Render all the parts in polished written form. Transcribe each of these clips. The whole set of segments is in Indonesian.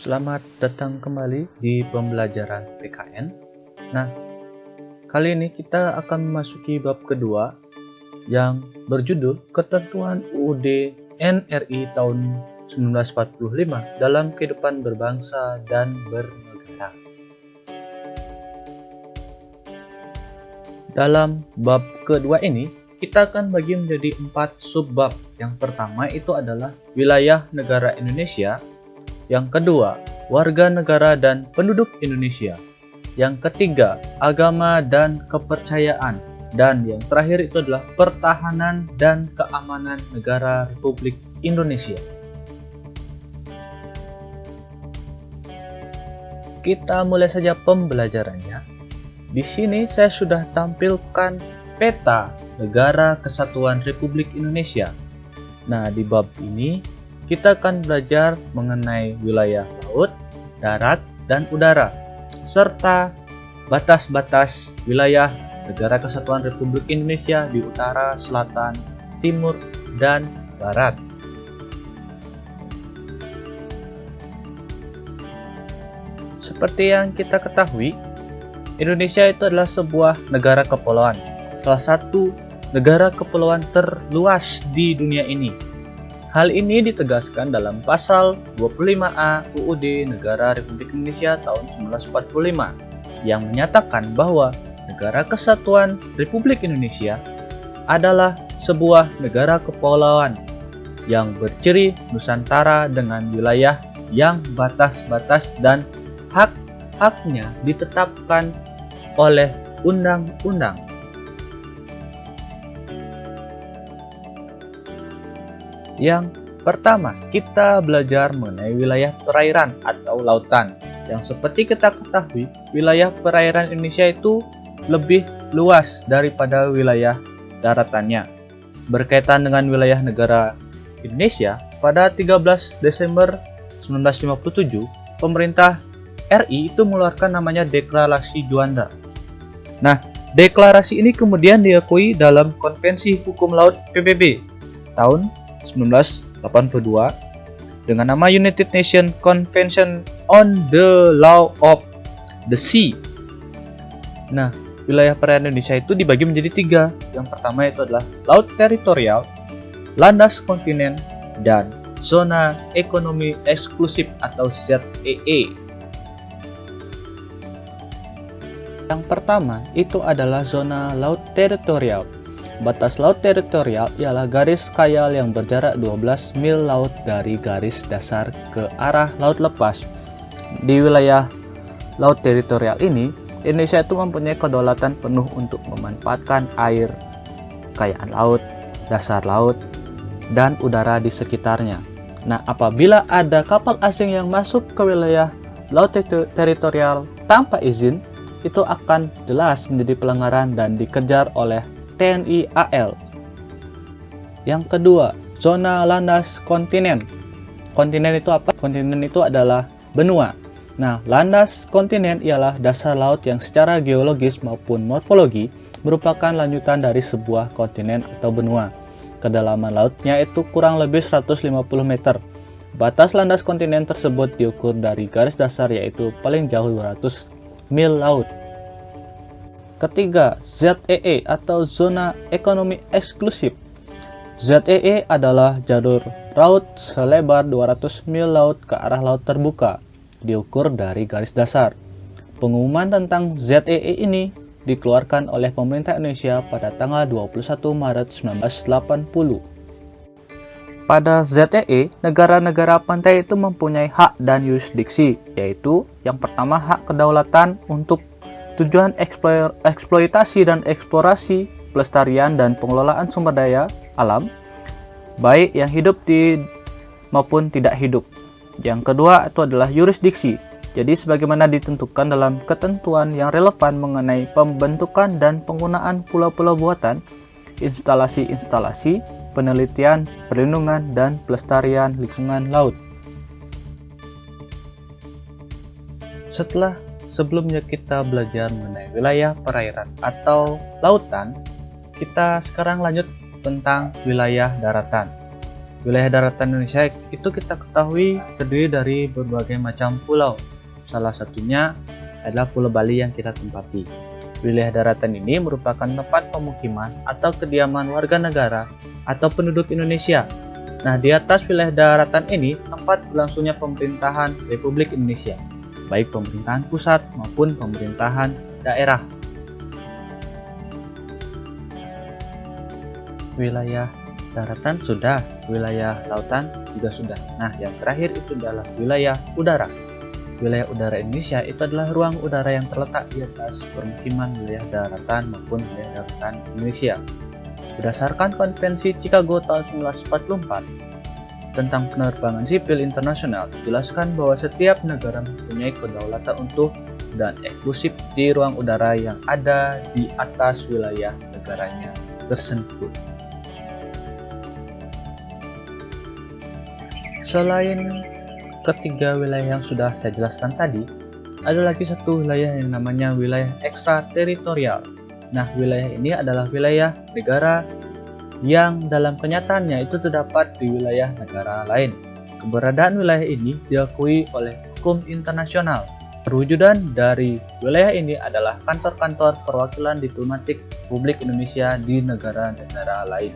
Selamat datang kembali di pembelajaran PKN. Nah, kali ini kita akan memasuki bab kedua yang berjudul Ketentuan UUD NRI tahun 1945 dalam kehidupan berbangsa dan bernegara. Dalam bab kedua ini, kita akan bagi menjadi 4 subbab. Yang pertama itu adalah wilayah negara Indonesia. Yang kedua, warga negara dan penduduk Indonesia. Yang ketiga, agama dan kepercayaan. Dan yang terakhir itu adalah pertahanan dan keamanan negara Republik Indonesia. Kita mulai saja pembelajarannya. Di sini saya sudah tampilkan peta negara kesatuan Republik Indonesia. Nah, di bab ini kita akan belajar mengenai wilayah laut, darat, dan udara, serta batas-batas wilayah Negara Kesatuan Republik Indonesia di utara, selatan, timur, dan barat. Seperti yang kita ketahui, Indonesia itu adalah sebuah negara kepulauan, salah satu negara kepulauan terluas di dunia ini. Hal ini ditegaskan dalam pasal 25A UUD Negara Republik Indonesia tahun 1945 yang menyatakan bahwa Negara Kesatuan Republik Indonesia adalah sebuah negara kepulauan yang berciri Nusantara dengan wilayah yang batas-batas dan hak-haknya ditetapkan oleh undang-undang. Yang pertama, kita belajar mengenai wilayah perairan atau lautan. Yang seperti kita ketahui, wilayah perairan Indonesia itu lebih luas daripada wilayah daratannya. Berkaitan dengan wilayah negara Indonesia, pada 13 Desember 1957, pemerintah RI itu mengeluarkan namanya Deklarasi Juanda. Nah, deklarasi ini kemudian diakui dalam Konvensi Hukum Laut PBB tahun 1982 dengan nama United Nations Convention on the Law of the Sea. Nah, wilayah perairan Indonesia itu dibagi menjadi 3. Yang pertama itu adalah laut teritorial, landas kontinen, dan zona ekonomi eksklusif atau ZEE. Yang pertama itu adalah zona laut teritorial. Batas laut teritorial ialah garis khayal yang berjarak 12 mil laut dari garis dasar ke arah laut lepas. Di wilayah laut teritorial ini, Indonesia itu mempunyai kedaulatan penuh untuk memanfaatkan air, kekayaan laut, dasar laut, dan udara di sekitarnya. Nah, apabila ada kapal asing yang masuk ke wilayah laut teritorial tanpa izin, itu akan jelas menjadi pelanggaran dan dikejar oleh TNI AL. Yang kedua, zona landas kontinen. Kontinen itu apa? Kontinen itu adalah benua. Nah, landas kontinen ialah dasar laut yang secara geologis maupun morfologi merupakan lanjutan dari sebuah kontinen atau benua. Kedalaman lautnya itu kurang lebih 150 meter. Batas landas kontinen tersebut diukur dari garis dasar yaitu paling jauh 200 mil laut. Ketiga, ZEE atau Zona Ekonomi Eksklusif. ZEE adalah jalur laut selebar 200 mil laut ke arah laut terbuka, diukur dari garis dasar. Pengumuman tentang ZEE ini dikeluarkan oleh pemerintah Indonesia pada tanggal 21 Maret 1980. Pada ZEE, negara-negara pantai itu mempunyai hak dan yurisdiksi, yaitu yang pertama hak kedaulatan untuk tujuan eksploitasi dan eksplorasi, pelestarian dan pengelolaan sumber daya alam, baik yang hidup maupun tidak hidup. Yang kedua itu adalah yurisdiksi. Jadi sebagaimana ditentukan dalam ketentuan yang relevan mengenai pembentukan dan penggunaan pulau-pulau buatan, instalasi-instalasi, penelitian, perlindungan, dan pelestarian lingkungan laut. Sebelumnya kita belajar mengenai wilayah perairan atau lautan, kita sekarang lanjut tentang wilayah daratan. Wilayah daratan Indonesia itu kita ketahui terdiri dari berbagai macam pulau. Salah satunya adalah Pulau Bali yang kita tempati. Wilayah daratan ini merupakan tempat pemukiman atau kediaman warga negara atau penduduk Indonesia. Nah, di atas wilayah daratan ini tempat berlangsungnya pemerintahan Republik Indonesia, baik pemerintahan pusat maupun pemerintahan daerah. Wilayah daratan sudah, wilayah lautan juga sudah. Nah, yang terakhir itu adalah wilayah udara. Wilayah udara Indonesia itu adalah ruang udara yang terletak di atas permukiman wilayah daratan maupun wilayah daratan Indonesia. Berdasarkan Konvensi Chicago tahun 1944 tentang penerbangan sipil internasional, dijelaskan bahwa setiap negara mempunyai kedaulatan utuh dan eksklusif di ruang udara yang ada di atas wilayah negaranya tersebut. Selain ketiga wilayah yang sudah saya jelaskan tadi, ada lagi satu wilayah yang namanya wilayah ekstrateritorial. Nah, wilayah ini adalah wilayah negara yang dalam kenyataannya itu terdapat di wilayah negara lain. Keberadaan wilayah ini diakui oleh hukum internasional. Perwujudan dari wilayah ini adalah kantor-kantor perwakilan diplomatik Republik Indonesia di negara-negara lain.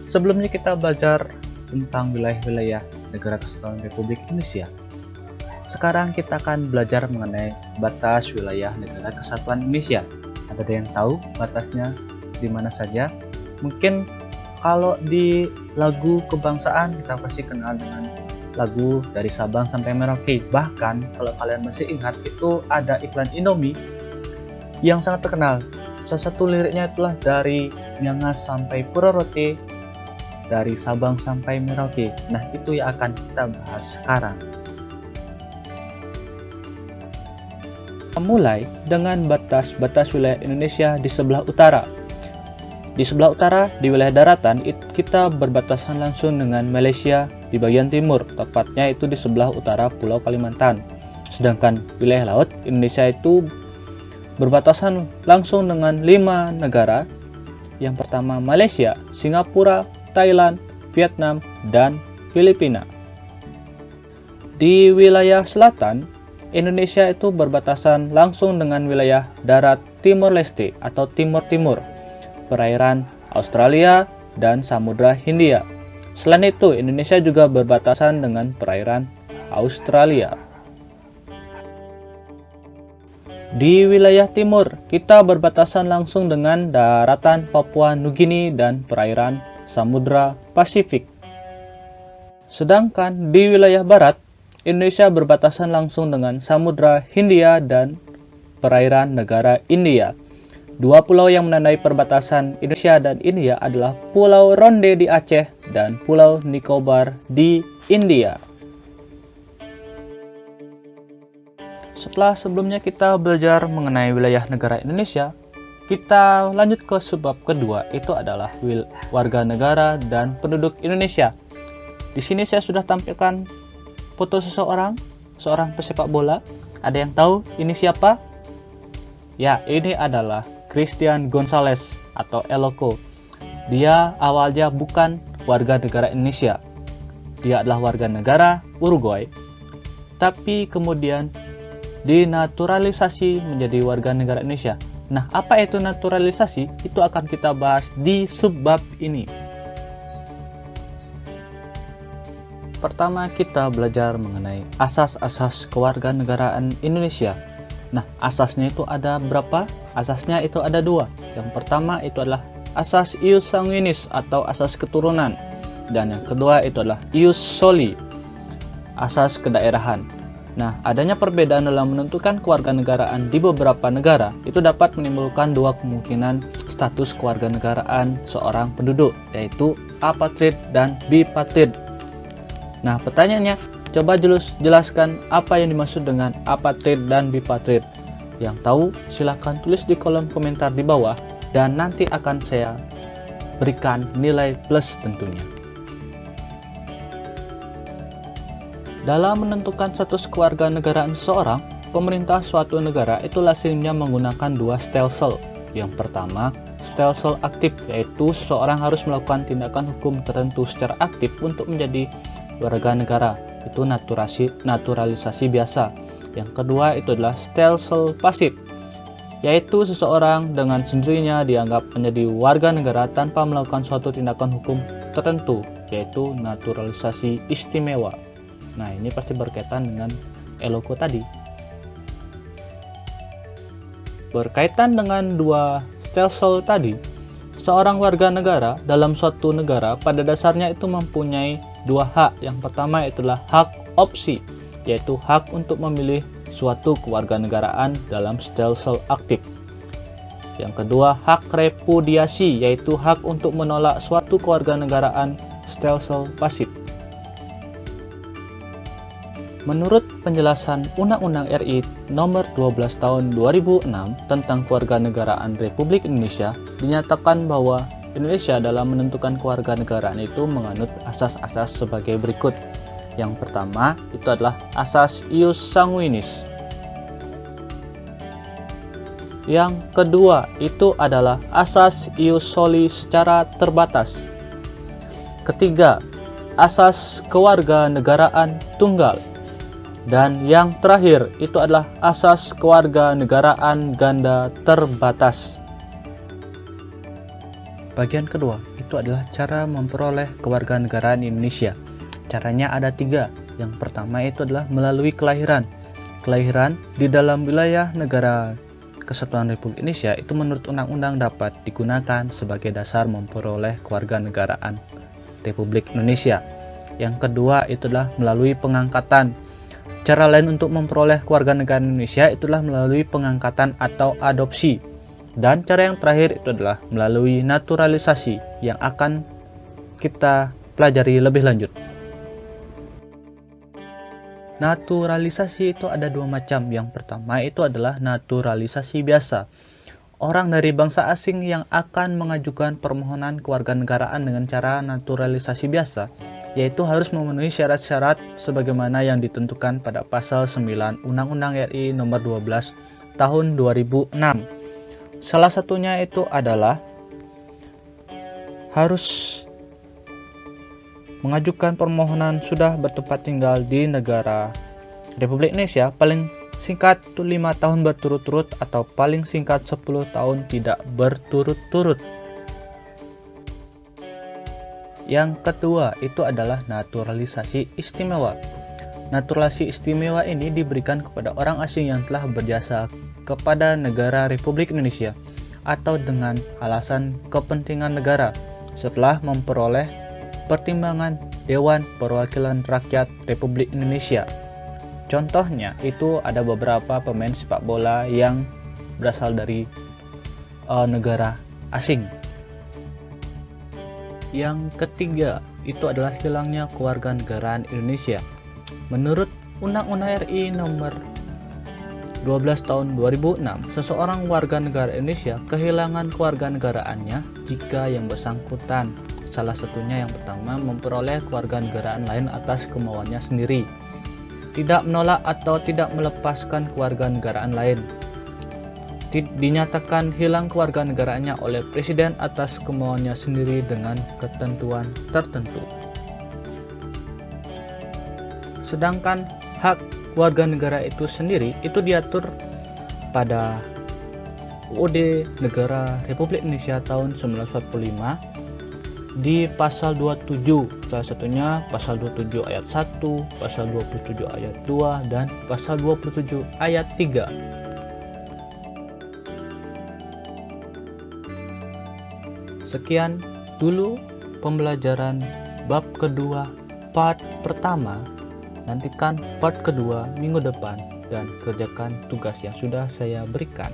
Sebelumnya kita belajar tentang wilayah-wilayah Negara Kesatuan Republik Indonesia. Sekarang kita akan belajar mengenai batas wilayah Negara Kesatuan Indonesia. Ada yang tahu batasnya di mana saja? Mungkin kalau di lagu kebangsaan kita pasti kenal dengan lagu dari Sabang sampai Merauke. Bahkan kalau kalian masih ingat itu ada iklan Indomie yang sangat terkenal. Salah satu liriknya itulah dari Miangas sampai Purworejo, dari Sabang sampai Merauke. Nah, itu yang akan kita bahas sekarang. Mulai dengan batas wilayah Indonesia di sebelah utara. Di sebelah utara, di wilayah daratan, kita berbatasan langsung dengan Malaysia di bagian timur, tepatnya itu di sebelah utara Pulau Kalimantan. Sedangkan wilayah laut, Indonesia itu berbatasan langsung dengan 5 negara. Yang pertama Malaysia, Singapura, Thailand, Vietnam, dan Filipina. Di wilayah selatan, Indonesia itu berbatasan langsung dengan wilayah darat Timor Leste atau Timur Timur, perairan Australia, dan Samudra Hindia. Selain itu, Indonesia juga berbatasan dengan perairan Australia. Di wilayah timur, kita berbatasan langsung dengan daratan Papua Nugini dan perairan Samudra Pasifik. Sedangkan di wilayah barat, Indonesia berbatasan langsung dengan Samudra Hindia dan perairan negara India. Dua pulau yang menandai perbatasan Indonesia dan India adalah Pulau Ronde di Aceh dan Pulau Nicobar di India. Setelah sebelumnya kita belajar mengenai wilayah negara Indonesia, kita lanjut ke sebab kedua, itu adalah warga negara dan penduduk Indonesia. Di sini saya sudah tampilkan foto seorang pesepak bola. Ada yang tahu ini siapa? Ya, ini adalah Christian Gonzalez atau Eloko. Dia awalnya bukan warga negara Indonesia. Dia adalah warga negara Uruguay, tapi kemudian dinaturalisasi menjadi warga negara Indonesia. Nah, apa itu naturalisasi? Itu akan kita bahas di subbab ini. Pertama, kita belajar mengenai asas-asas kewarganegaraan Indonesia. Nah, asasnya itu ada berapa? Asasnya itu ada 2. Yang pertama itu adalah asas ius sanguinis atau asas keturunan. Dan yang kedua itu adalah ius soli, asas kedaerahan. Nah, adanya perbedaan dalam menentukan kewarganegaraan di beberapa negara itu dapat menimbulkan 2 kemungkinan status kewarganegaraan seorang penduduk, yaitu apatrid dan bipatrid. Nah, pertanyaannya, coba jelaskan apa yang dimaksud dengan apatrid dan bipatrid. Yang tahu, silahkan tulis di kolom komentar di bawah dan nanti akan saya berikan nilai plus tentunya. Dalam menentukan status kewarganegaraan seseorang, pemerintah suatu negara itu lazimnya menggunakan 2 stelsel, Yang pertama, stelsel aktif, yaitu seseorang harus melakukan tindakan hukum tertentu secara aktif untuk menjadi warga negara. Itu naturalisasi biasa. Yang kedua itu adalah stelsel pasif, yaitu seseorang dengan sendirinya dianggap menjadi warga negara tanpa melakukan suatu tindakan hukum tertentu, yaitu naturalisasi istimewa. Nah, ini pasti berkaitan dengan eloko tadi. Berkaitan dengan dua stelsel tadi, seorang warga negara dalam suatu negara pada dasarnya itu mempunyai dua hak. Yang pertama itulah hak opsi, yaitu hak untuk memilih suatu kewarganegaraan dalam stelsel aktif. Yang kedua, hak repudiasi, yaitu hak untuk menolak suatu kewarganegaraan stelsel pasif. Menurut penjelasan Undang-Undang RI Nomor 12 Tahun 2006 tentang Kewarganegaraan Republik Indonesia, dinyatakan bahwa Indonesia dalam menentukan kewarganegaraan itu menganut asas-asas sebagai berikut. Yang pertama itu adalah asas ius sanguinis. Yang kedua itu adalah asas ius soli secara terbatas. Ketiga, asas kewarganegaraan tunggal. Dan yang terakhir itu adalah asas kewarganegaraan ganda terbatas. Bagian kedua itu adalah cara memperoleh kewarganegaraan Indonesia. Caranya ada 3. Yang pertama itu adalah melalui kelahiran. Kelahiran di dalam wilayah negara Kesatuan Republik Indonesia itu menurut undang-undang dapat digunakan sebagai dasar memperoleh kewarganegaraan Republik Indonesia. Yang kedua itu adalah melalui pengangkatan. Cara lain untuk memperoleh kewarganegaraan Indonesia itulah melalui pengangkatan atau adopsi. Dan cara yang terakhir itu adalah melalui naturalisasi yang akan kita pelajari lebih lanjut. Naturalisasi itu ada 2 macam. Yang pertama itu adalah naturalisasi biasa. Orang dari bangsa asing yang akan mengajukan permohonan kewarganegaraan dengan cara naturalisasi biasa, yaitu harus memenuhi syarat-syarat sebagaimana yang ditentukan pada pasal 9 Undang-Undang RI Nomor 12 Tahun 2006. Salah satunya itu adalah harus mengajukan permohonan sudah bertempat tinggal di negara Republik Indonesia paling singkat 5 tahun berturut-turut atau paling singkat 10 tahun tidak berturut-turut. Yang kedua itu adalah naturalisasi istimewa. Naturalisasi istimewa ini diberikan kepada orang asing yang telah berjasa kepada negara Republik Indonesia atau dengan alasan kepentingan negara setelah memperoleh pertimbangan Dewan Perwakilan Rakyat Republik Indonesia. Contohnya itu ada beberapa pemain sepak bola yang berasal dari negara asing. Yang ketiga itu adalah hilangnya kewarganegaraan Indonesia. Menurut Undang-Undang RI Nomor 12 Tahun 2006, seseorang warga negara Indonesia kehilangan kewarganegaraannya jika yang bersangkutan, salah satunya yang pertama, memperoleh kewarganegaraan lain atas kemauannya sendiri, tidak menolak atau tidak melepaskan kewarganegaraan lain, dinyatakan hilang kewarganegaraannya oleh presiden atas kemauannya sendiri dengan ketentuan tertentu. Sedangkan hak warga negara itu sendiri itu diatur pada UUD Negara Republik Indonesia tahun 1945 di pasal 27, salah satunya pasal 27 ayat 1, pasal 27 ayat 2, dan pasal 27 ayat 3. Sekian dulu pembelajaran bab kedua part pertama. Nantikan part kedua minggu depan dan kerjakan tugas yang sudah saya berikan.